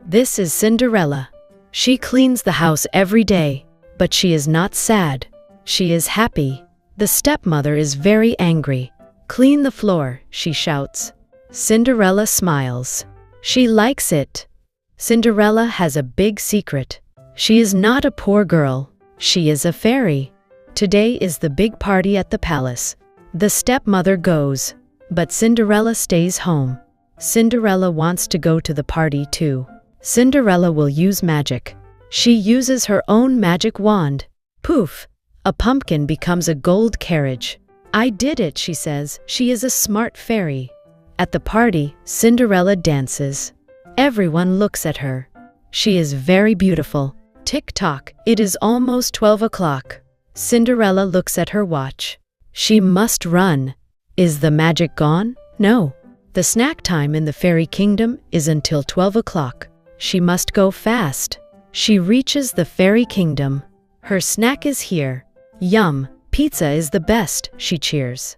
This is Cinderella. She cleans the house every day, but she is not sad. She is happy. The stepmother is very angry. Clean the floor, she shouts. Cinderella smiles. She likes it. Cinderella has a big secret. She is not a poor girl. She is a fairy. Today is the big party at the palace. The stepmother goes, but Cinderella stays home. Cinderella wants to go to the party too. Cinderella will use magic. She uses her own magic wand. Poof! A pumpkin becomes a gold carriage. I did it, she says. She is a smart fairy. At the party, Cinderella dances. Everyone looks at her. She is very beautiful. Tick-tock, it is almost 12 o'clock. Cinderella looks at her watch. She must run. Is the magic gone? No. The snack time in the fairy kingdom is until 12 o'clock. She must go fast. She reaches the fairy kingdom. Her snack is here. Yum! Pizza is the best, she cheers.